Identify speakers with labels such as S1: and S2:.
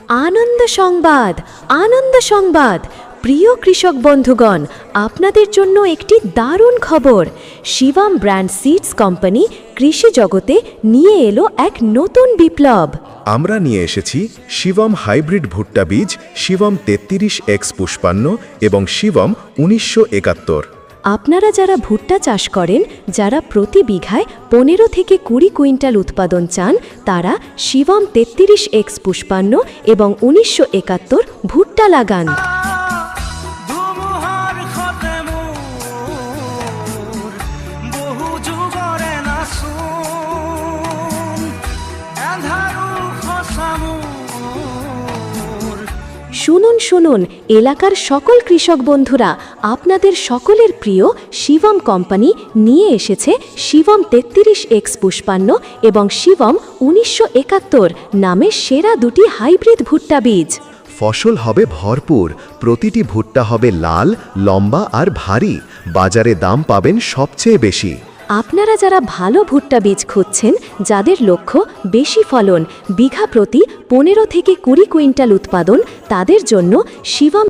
S1: আনন্দ সংবাদ, আনন্দ সংবাদ। প্রিয় কৃষক বন্ধুগণ, আপনাদের জন্য একটি দারুণ খবর। শিবম ব্র্যান্ড সিডস কোম্পানি কৃষি জগতে নিয়ে এলো এক নতুন বিপ্লব।
S2: আমরা নিয়ে এসেছি শিবম হাইব্রিড ভুট্টা বীজ, শিবম 33X পুষ্পান্ন এবং শিবম 1971।
S1: আপনারা যারা ভুট্টা চাষ করেন, যারা প্রতি বিঘায় 15 থেকে 20 কুইন্টাল উৎপাদন চান, তারা শিবম 33X পুষ্পান্ন এবং 1971 ভুট্টা লাগান। শুনুন শুনুন, এলাকার সকল কৃষক বন্ধুরা, আপনাদের সকলের প্রিয় শিবম কোম্পানি নিয়ে এসেছে শিবম 33X পুষ্পান্ন এবং শিবম 1971 নামে সেরা দুটি হাইব্রিড ভুট্টা বীজ।
S2: ফসল হবে ভরপুর, প্রতিটি ভুট্টা হবে লাল, লম্বা আর ভারী। বাজারে দাম পাবেন সবচেয়ে বেশি।
S1: আপনারা যারা ভালো ভুট্টা বীজ খুঁজছেন, যাদের লক্ষ্য বেশি ফলন, বিঘা প্রতি 15 থেকে 20 কুইন্টাল উৎপাদন, তাদের জন্য শিবম